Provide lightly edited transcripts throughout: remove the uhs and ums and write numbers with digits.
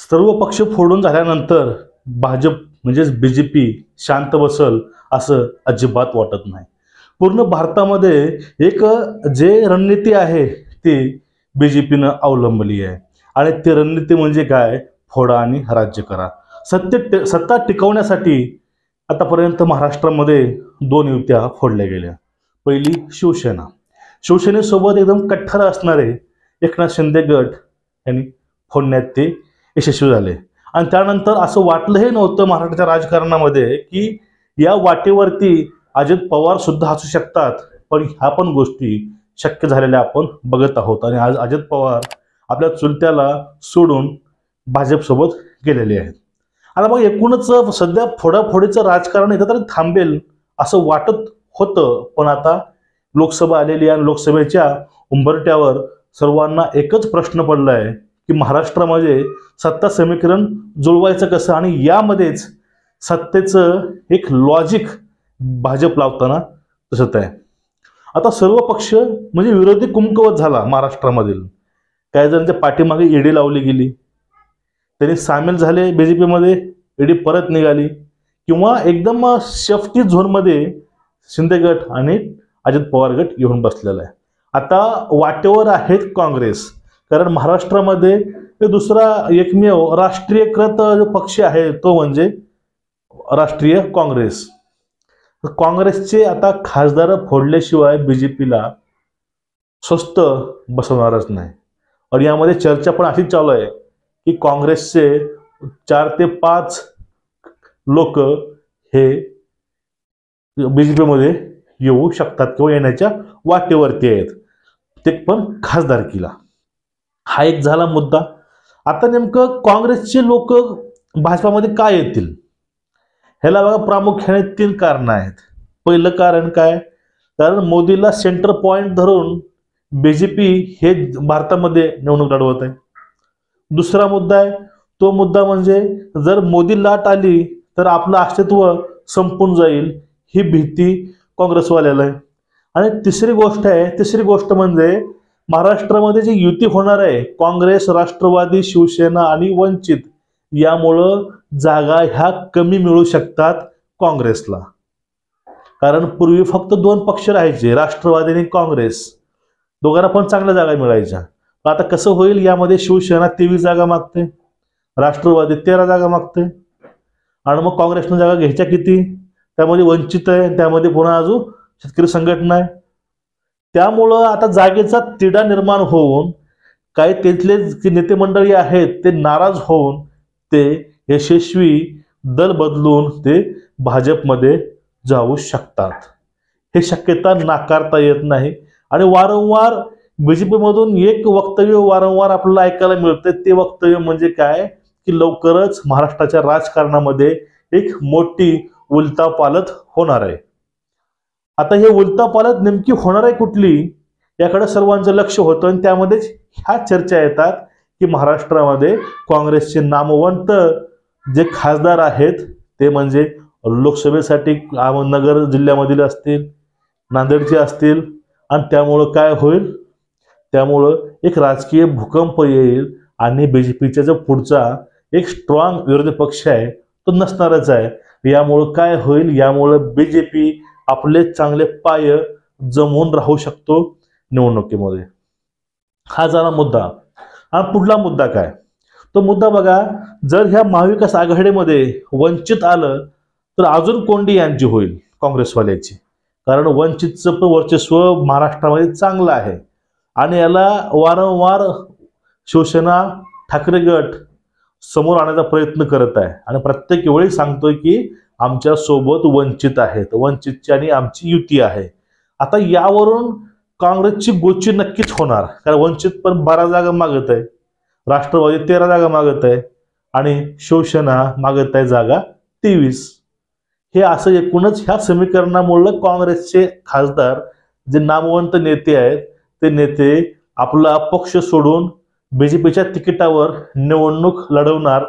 सर्व पक्ष फोडून झाल्यानंतर भाजप म्हणजेच बीजेपी शांत बसल असं अजिबात वाटत नाही। पूर्ण भारतामध्ये एक जे रणनीती आहे ती बीजेपीनं अवलंबली आहे आणि ती रणनीती म्हणजे काय, फोडा आणि राज्य करा। सत्ता टिकवण्यासाठी आतापर्यंत महाराष्ट्रामध्ये 2 युत्या फोडल्या गेल्या। पहिली शिवसेना, शिवसेनेसोबत एकदम कट्टर असणारे एकनाथ शिंदे गट यांनी फोडण्यात ते यशस्वी झाले आणि त्यानंतर असं वाटलंही नव्हतं महाराष्ट्राच्या राजकारणामध्ये की या वाटेवरती अजित पवार सुद्धा असू शकतात, पण ह्या पण गोष्टी शक्य झालेल्या आपण बघत आहोत आणि आज अजित पवार आपल्या चुलत्याला सोडून भाजपसोबत गेलेले आहेत। आता मग एकूणच सध्या फोडाफोडीचं राजकारण इथं तरी थांबेल असं वाटत होतं, पण आता लोकसभा आलेली आणि लोकसभेच्या उंबरठ्यावर सर्वांना एकच प्रश्न पडलाय की महाराष्ट्रामध्ये सत्ता समीकरण जुळवायचं कसं आणि यामध्येच सत्तेचं एक लॉजिक भाजप लावताना दिसत आहे। आता सर्व पक्ष म्हणजे विरोधी कुमकुवत झाला महाराष्ट्रामधील। काही जणांच्या पाठीमागे ईडी लावली गेली, त्यांनी सामील झाले बीजेपीमध्ये, ईडी परत निघाली किंवा एकदम सेफ्टी झोनमध्ये शिंदे गट आणि अजित पवार गट येऊन बसलेला आहे। आता वाटेवर आहेत काँग्रेस, कारण महाराष्ट्रामध्ये दुसरा एकमेव राष्ट्रीयकृत जो पक्ष आहे तो म्हणजे राष्ट्रीय काँग्रेस। काँग्रेसचे आता खासदार फोडल्याशिवाय बीजेपीला स्वस्त बसवणारच नाही आणि यामध्ये चर्चा पण अशी चालू आहे की काँग्रेसचे 4 ते 5 लोक हे बीजेपीमध्ये येऊ शकतात किंवा येण्याच्या वाटेवरती आहेत, ते पण खासदारकीला। हा एक झाला मुद्दा। आता नेमकं काँग्रेसचे लोक भाजपामध्ये काय येतील, ह्याला बघा प्रामुख्याने 3 कारणं आहेत। पहिलं कारण काय, कारण मोदीला सेंटर पॉइंट धरून बीजेपी हे भारतामध्ये निवडणूक लढवत आहे। दुसरा मुद्दा आहे, तो मुद्दा म्हणजे जर मोदी लाट आली तर आपलं अस्तित्व संपून जाईल ही भीती काँग्रेसवाल्याला आहे। आणि तिसरी गोष्ट म्हणजे महाराष्ट्रामध्ये जी युती होणार आहे काँग्रेस, राष्ट्रवादी, शिवसेना आणि वंचित, यामुळं जागा ह्या कमी मिळू शकतात काँग्रेसला। कारण पूर्वी फक्त 2 पक्ष राहायचे, राष्ट्रवादी आणि काँग्रेस, दोघांना पण चांगल्या जागा मिळायच्या। आता कसं होईल, यामध्ये शिवसेना 23 जागा मागते, राष्ट्रवादी 13 जागा मागते आणि मग काँग्रेसनं जागा घ्यायच्या किती, त्यामध्ये वंचित आहे, त्यामध्ये पुन्हा अजून शेतकरी संघटना आहे। त्यामुळं आता जागेचा तिढा निर्माण होऊन काही तिथले जे नेते मंडळी आहेत ते नाराज होऊन ते यशस्वी दल बदलून ते भाजपमध्ये जाऊ शकतात। हे शक्यता नाकारता येत नाही आणि वारंवार बीजेपी मधून एक वक्तव्य वारंवार आपल्याला ऐकायला मिळते, ते वक्तव्य म्हणजे काय की लवकरच महाराष्ट्राच्या राजकारणामध्ये एक मोठी उलथापालथ होणार आहे। आता हे उलथापालथ नेमकी होणार आहे कुठली, याकडे सर्वांचं लक्ष होतं आणि त्यामध्येच ह्या चर्चा येतात की महाराष्ट्रामध्ये काँग्रेसचे नामवंत जे खासदार आहेत ते म्हणजे लोकसभेसाठी अहमदनगर जिल्ह्यामधील असतील, नांदेडचे असतील, आणि त्यामुळं काय होईल, त्यामुळं एक राजकीय भूकंप येईल आणि बीजेपीचा जो पुढचा एक स्ट्रॉंग विरोधी पक्ष आहे तो नसणारच आहे। यामुळं काय होईल, यामुळं बीजेपी आपले चांगले पाय जमवून राहू शकतो निवडणुकीमध्ये। हा झाला मुद्दा। आणि पुढला मुद्दा काय, तो मुद्दा बघा, जर ह्या महाविकास आघाडीमध्ये वंचित आलं तर अजून कोंडी यांची होईल काँग्रेसवाल्याची, कारण वंचितचं वर्चस्व महाराष्ट्रामध्ये चांगलं आहे आणि याला वारंवार शिवसेना ठाकरे गट समोर आणण्याचा प्रयत्न करत आहे आणि प्रत्येक वेळी सांगतोय की आमच्या सोबत वंचित आहेत, वंचितची आणि आमची युती आहे। आता यावरून काँग्रेसची गोची नक्कीच होणार, कारण वंचित पण 12 जागा मागत आहे, राष्ट्रवादी 13 जागा मागत आहे आणि शिवसेना मागत आहे जागा 23। हे असं एकूणच ह्या समीकरणामुळे काँग्रेसचे खासदार जे नामवंत नेते आहेत ते नेते आपला पक्ष सोडून बीजेपीच्या तिकिटावर निवडणूक लढवणार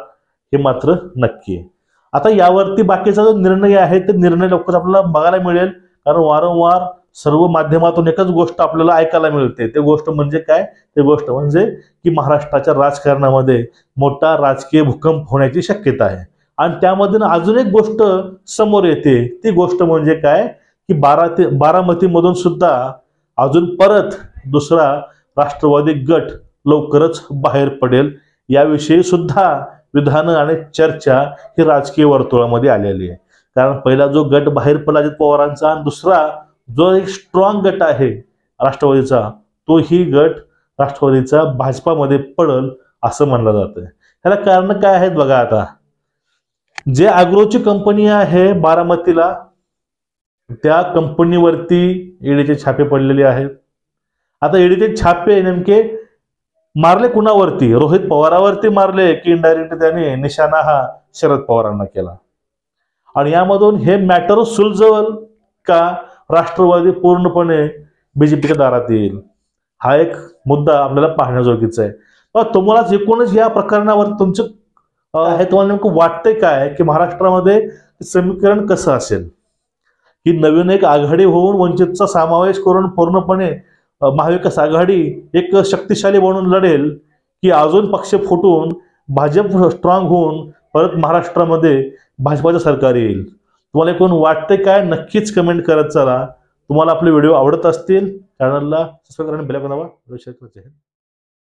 हे मात्र नक्की आहे। आता यावरती बाकीचा जो निर्णय आहे ते निर्णय लवकर आपल्याला बघायला मिळेल, कारण वारंवार सर्व माध्यमातून एकच गोष्ट आपल्याला ऐकायला मिळते, ते गोष्ट म्हणजे काय? ते गोष्ट म्हणजे की महाराष्ट्राच्या राजकारणामध्ये मोठा राजकीय भूकंप होण्याची शक्यता आहे. आणि त्यामधून अजून एक गोष्ट समोर येते, ती गोष्ट म्हणजे काय? की बारामतीमधून सुद्धा अजून परत दुसरा राष्ट्रवादी गट लवकरच बाहेर पडेल, याविषयी सुद्धा विधानं आणि चर्चा ही राजकीय वर्तुळामध्ये आलेली आहे. कारण पहिला जो गट बाहेर पडला अजित पवारांचा, आणि दुसरा जो एक स्ट्रॉंग गट आहे राष्ट्रवादीचा, तोही गट राष्ट्रवादीचा भाजपामध्ये पडल असं म्हणलं जातं. ह्याला कारण काय आहेत बघा. आता जे अॅग्रोची कंपनी आहे बारामतीला, त्या कंपनीवरती ईडीचे छापे पडलेले आहेत. आता ईडीचे छापे नेमके मारले कुणावरती? रोहित पवारावरती मारले, की इनडायरेक्ट त्याने निशाणा हा शरद पवारांना केला? आणि यामधून हे मॅटर सुलझवल का राष्ट्रवादी पूर्णपणे बीजेपीच्या दारात येईल? हा एक मुद्दा आपल्याला पाहण्याजोगीचा आहे. पण तुम्हाला एकूणच या प्रकरणावर तुमचं हे तुम्हाला नेमकं वाटतंय काय की महाराष्ट्रामध्ये समीकरण कसं असेल? की नवीन एक आघाडी होऊन वंचितचा समावेश करून पूर्णपणे महाविकास आघाडी एक शक्तिशाली बनून लढेल, की अजून पक्ष फुटून भाजप स्ट्रॉंग होऊन परत महाराष्ट्रामध्ये भाजपाचं सरकार येईल? तुम्हाला कोण वाटतंय काय? नक्कीच कमेंट करत चला. तुम्हाला आपले व्हिडिओ आवडत असतील चॅनलला सबस्क्राईब करा आणि बेल आयकॉन दाबा.